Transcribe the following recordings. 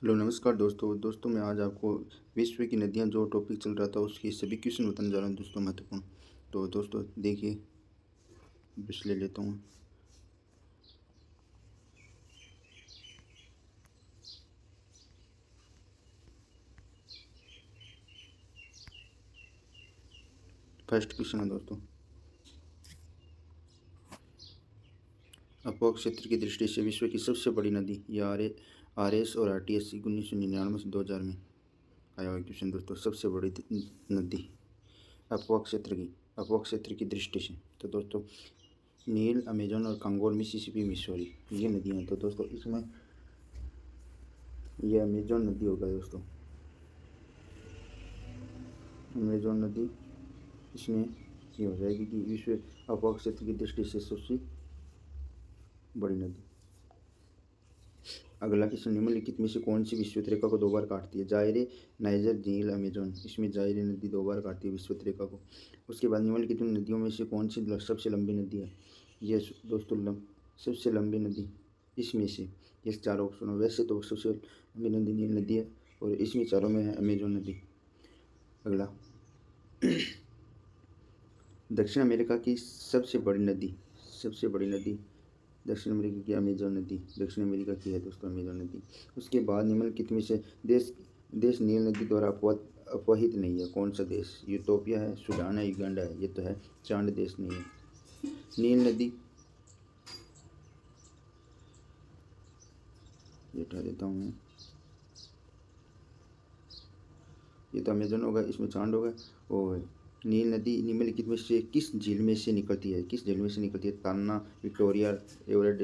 Hello नमस्कार दोस्तों मैं आज आपको विश्व की नदियां जो टॉपिक चल रहा था उसकी सभी क्वेश्चन बताने जा रहा हूं दोस्तों महत्वपूर्ण। तो दोस्तों देखिए, बस ले लेता हूँ। फर्स्ट क्वेश्चन है दोस्तों, अपवाह क्षेत्र की दृष्टि से विश्व की सबसे बड़ी नदी, ये RS और RTS 1999 से 2000 में आया हुआ क्वेश्चन दोस्तों। सबसे बड़ी नदी अपवाह क्षेत्र की दृष्टि से, तो दोस्तों नील, अमेजन और कंगो, मिसिसिपी, मिसौरी, ये नदियाँ हैं। तो दोस्तों इसमें ये अमेजन नदी होगा दोस्तों, अमेजन नदी इसमें ये हो जाएगी कि विश्व अपवाह क्षेत्र की दृष्टि से सबसे बड़ी नदी। अगला क्वेश्चन, निम्नलिखित में से कौन सी विषुवत रेखा को 2 बार काटती है? जायरे, नाइजर, नील, अमेजन। इसमें जायरे नदी 2 बार काटती है विषुवत रेखा को। उसके बाद निम्नलिखित नदियों में से कौन सी सबसे लंबी नदी है? ये दोस्तों सबसे लंबी नदी इसमें से, ये चारों ऑप्शन है। वैसे तो सबसे लंबी नदी नील नदी है और इसमें चारों में है अमेजन नदी। अगला, दक्षिण अमेरिका की सबसे बड़ी नदी दक्षिण अमेरिका की अमेजन नदी दक्षिण अमेरिका की है दोस्तों, अमेजन नदी। उसके बाद निम्नलिखित में से देश नील नदी द्वारा अपवाहित नहीं है। कौन सा देश? यूटोपिया है, सूडान है, युगांडा है। ये तो है, चांद देश नहीं है। नील नदी, ये हटा देता हूँ मैं, ये तो अमेजन होगा, इसमें चांद होगा। और नील नदी निम्नलिखित में से किस झील में से निकलती है? तान्ना, विक्टोरिया, एल्बर्ट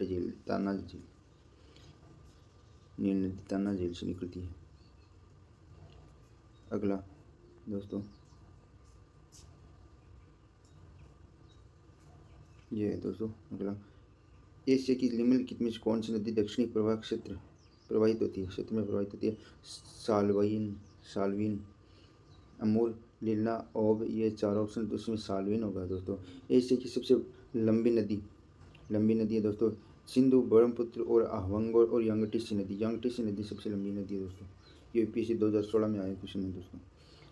झील, तान्ना झील। नील नदी तान्ना झील से निकलती है। अगला दोस्तों, ये है दोस्तों अगला, एशिया की निम्नलिखित में से कौन सी नदी दक्षिणी प्रवाह क्षेत्र में प्रवाहित होती है? साल्विन, अमूर, लीला, ओब, ये चार ऑप्शन तो उसमें साल्विन होगा दोस्तों। एशिया की सबसे लंबी नदी है दोस्तों, सिंधु, ब्रह्मपुत्र और आहवंगोर और यांगटीसी नदी सबसे लंबी नदी है दोस्तों। UPSC 2016 में आया क्वेश्चन है दोस्तों।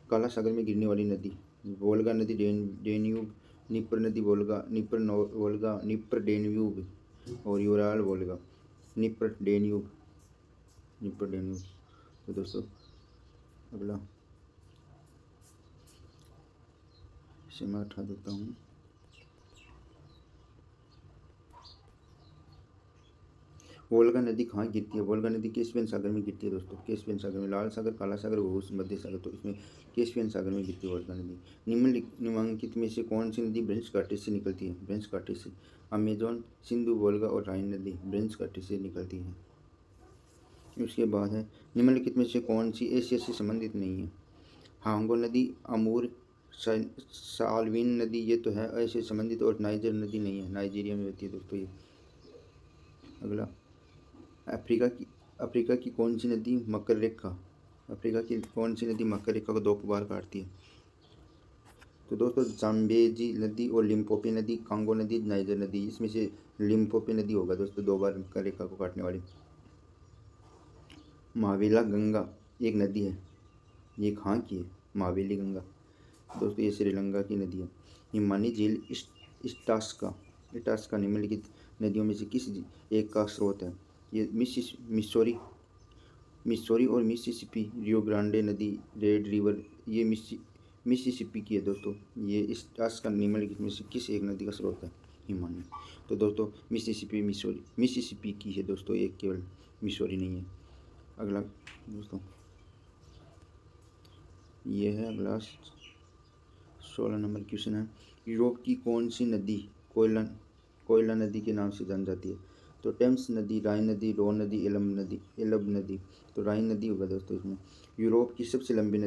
काला सागर में गिरने वाली नदी, वोल्गा नदी, डेन्यूब, निप्र नदी, वोल्गा, निप्र डेन्यूब और यूराल वोल्गा, निप्र डेन्यूब। तो दोस्तों अगला, इसे मैं उठा देता हूँ। वोल्गा नदी कहाँ गिरती है? वोल्गा नदी कैस्पियन सागर में गिरती है दोस्तों, कैस्पियन सागर में। लाल सागर, काला सागर, मध्य सागर, तो इसमें कैस्पियन सागर में गिरती है वोल्गा नदी। निम्नलिखित में से कौन सी नदी ब्रेंच घाटी से निकलती है? ब्रेंच घाटी से अमेजोन, सिंधु, वोल्गा और राइन नदी ब्रेंच घाटी से निकलती है। उसके बाद है, निम्नलिखित में से कौन सी एशिया से संबंधित नहीं है? हांगो नदी, अमूर, साल्विन नदी, ये तो है एशिया से संबंधित। और नाइजर नदी नहीं है, नाइजीरिया में होती है दोस्तों ये। अगला, अफ्रीका की कौन सी नदी मकर रेखा को 2 बार काटती है? तो दोस्तों जाम्बेजी नदी और लिम्पोपी नदी, कांगो नदी, नाइजर नदी। इसमें से लिम्पोपी नदी होगा दोस्तों 2 बार मकर रेखा को काटने वाली। महावेला गंगा एक नदी है, ये कहाँ की है? महावेली गंगा दोस्तों, ये श्रीलंका की नदी है। हिमानी झील, इटास्का निम्नलिखित नदियों में से किस एक का स्रोत है? ये मिसौरी और मिसिसिपी। रियो ग्रांडे नदी, रेड रिवर, ये मिसिसिपी की है दोस्तों। ये इटास्का निम्नलिखित में से किस एक नदी का स्रोत है? हिमानी। तो दोस्तों मिसिसिपी की है दोस्तों, एक केवल मिसौरी नहीं है। अगला दोस्तों, ये है अगला 16 नंबर क्वेश्चन है, यूरोप की कौन सी नदी कोयला नदी के नाम से जानी जाती है? तो टेम्स नदी, राइन नदी, रोन नदी, एलब नदी। तो राइन नदी होगा दोस्तों इसमें। यूरोप की सबसे लंबी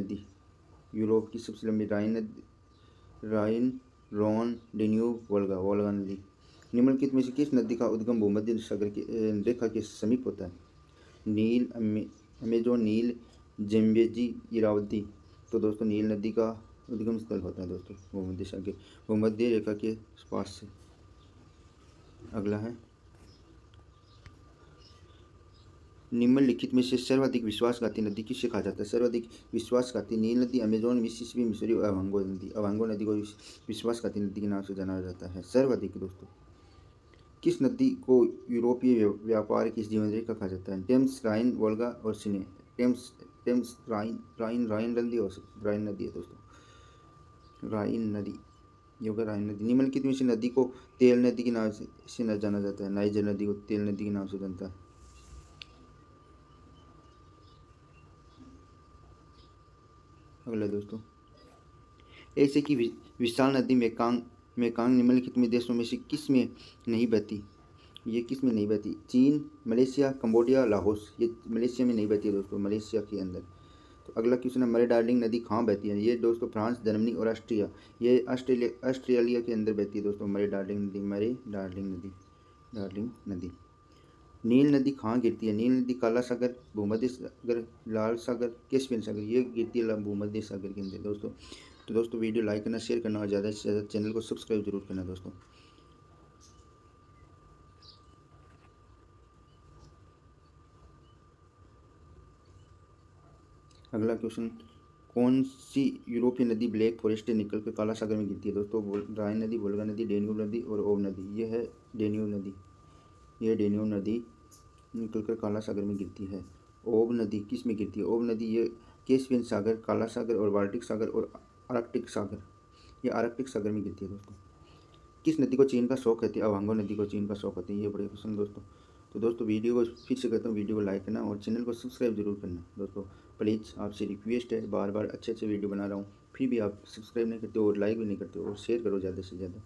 राइन, रोन, डेन्यूब, वोल्गा नदी। निम्नलिखित में से किस नदी का उद्गम भूमध्य सागर की रेखा के समीप होता है? नील, अमेजोन, नील, जेम्बेजी, इरावती। तो दोस्तों नील नदी का उद्गम स्थल होता है दोस्तों भूमध्य रेखा के पास से। अगला है, निम्नलिखित में से सर्वाधिक विश्वासघाती नदी किसे कहा जाता है? सर्वाधिक विश्वासघाती नील नदी, अमेजोन, मिसिसिपी, मिसौरी और अवांगो नदी। अवांगो नदी को विश्वासघाती नदी के नाम से जाना जाता है। सर्वाधिक दोस्तों, किस नदी को यूरोपीय व्यापार की जीवन रेखा कहा जाता है? टेम्स, राइन, वोल्गा और सीने। टेम्स टेम्स राइन नदी हो सकती, राइन नदी है दोस्तों, राइन नदी, ये होगा राइन नदी। निम्नलिखित में से नदी को तेल नदी के नाम से न जाना जाता है? नाइजर नदी को तेल नदी के नाम से जानता है। अगला दोस्तों, ऐसे कि विशाल नदी मेकांग निम्नलिखित में देशों में से किस में नहीं बहती? ये किस में नहीं बहती? चीन, मलेशिया, कंबोडिया, लाहौस। ये मलेशिया में नहीं बहती है दोस्तों, मलेशिया के अंदर। तो अगला क्वेश्चन है, मरे डार्लिंग नदी कहाँ बहती है? ये दोस्तों फ्रांस, जर्मनी और ऑस्ट्रिया, ये ऑस्ट्रेलिया के अंदर बहती है दोस्तों, मरे डार्लिंग नदी, मरे डार्लिंग नदी। नील नदी कहाँ गिरती है? नील नदी काला सागर, भूमध्य सागर, लाल सागर, कैस्पियन सागर, ये गिरती है भूमध्य सागर के अंदर दोस्तों। तो दोस्तों वीडियो लाइक करना, शेयर करना और ज़्यादा से ज़्यादा चैनल को सब्सक्राइब जरूर करना दोस्तों। अगला क्वेश्चन, कौन सी यूरोपीय नदी ब्लैक फॉरेस्ट से निकलकर काला सागर में गिरती है दोस्तों? राइन नदी, वोल्गा नदी, डेन्यूब नदी और ओब नदी। ये है डेन्यूब नदी, ये डेन्यूब नदी निकलकर काला सागर में गिरती है। ओब नदी किस में गिरती है? ओब नदी ये कैस्पियन सागर, काला सागर और बाल्टिक सागर और आर्कटिक सागर, ये आर्कटिक सागर में गिरती है दोस्तों। किस नदी को चीन का शौक कहते हैं? अवांगो नदी को चीन का शौक कहते हैं। ये बड़े पसंद दोस्तों। तो दोस्तों वीडियो को फिर से कहता हूँ, वीडियो को लाइक करना और चैनल को सब्सक्राइब जरूर करना दोस्तों। प्लीज़ आपसे रिक्वेस्ट है, बार बार अच्छे अच्छे वीडियो बना रहा हूँ, फिर भी आप सब्सक्राइब नहीं करते हो और लाइक भी नहीं करते हो और शेयर करो ज़्यादा से ज़्यादा।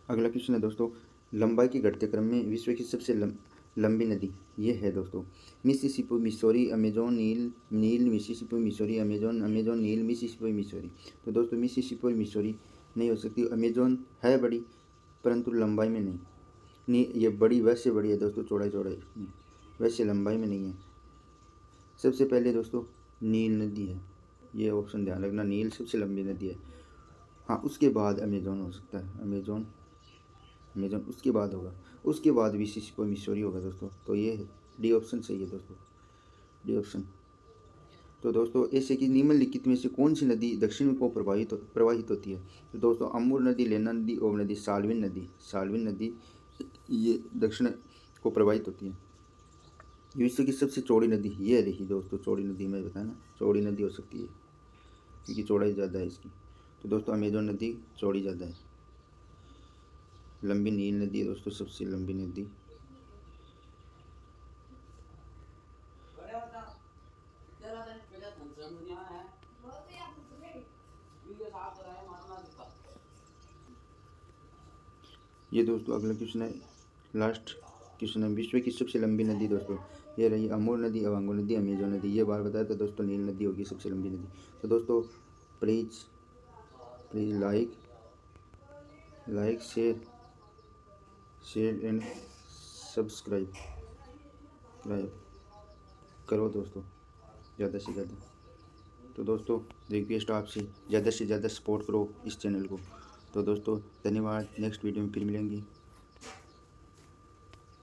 अगला क्वेश्चन है दोस्तों, लंबाई के घटते क्रम में विश्व की सबसे लंबी नदी ये है दोस्तों, मिसिसिपी, मिसौरी, अमेजोन, नील, मिसिसिपी, मिसौरी, अमेजोन, नील, मिसिसिपी, मिसौरी। तो दोस्तों मिसिसिपी और मिसौरी नहीं हो सकती, अमेजोन है बड़ी परंतु लंबाई में नहीं, ये बड़ी वैसे बड़ी है दोस्तों, चौड़ाई वैसे लंबाई में नहीं है। सबसे पहले दोस्तों नील नदी है, ये ऑप्शन ध्यान रखना, नील सबसे लंबी नदी है। हाँ, उसके बाद अमेजोन हो सकता है, अमेजोन उसके बाद होगा, उसके बाद मिसिसिपी मिसौरी होगा दोस्तों। तो ये डी ऑप्शन सही है दोस्तों, डी ऑप्शन। तो दोस्तों ऐसे कि निम्नलिखित में से कौन सी नदी दक्षिण को प्रवाहित होती है? तो दोस्तों अमूर नदी, लेना नदी, ओब नदी, साल्विन नदी ये दक्षिण को प्रवाहित होती है। विश्व की सबसे चौड़ी नदी ये रही दोस्तों, चौड़ी नदी में बताया ना, चौड़ी नदी हो सकती है क्योंकि चौड़ाई ज़्यादा है इसकी। तो दोस्तों अमेजोन नदी चौड़ी ज़्यादा है। लंबी नील नदी है दोस्तों, सबसे लंबी नदी। ये दोस्तों अगला क्वेश्चन है, लास्ट क्वेश्चन है, विश्व की सबसे लंबी नदी दोस्तों ये रही, अमूर नदी, अवांगो नदी, अमेजोन नदी। ये बार बताया था दोस्तों, नील नदी होगी सबसे लंबी नदी। तो दोस्तों please like share and subscribe करो दोस्तों ज़्यादा से ज़्यादा। तो दोस्तों रिक्वेस्ट आपसे ज़्यादा से ज़्यादा सपोर्ट करो इस चैनल को। तो दोस्तों धन्यवाद, नेक्स्ट वीडियो में फिर मिलेंगे।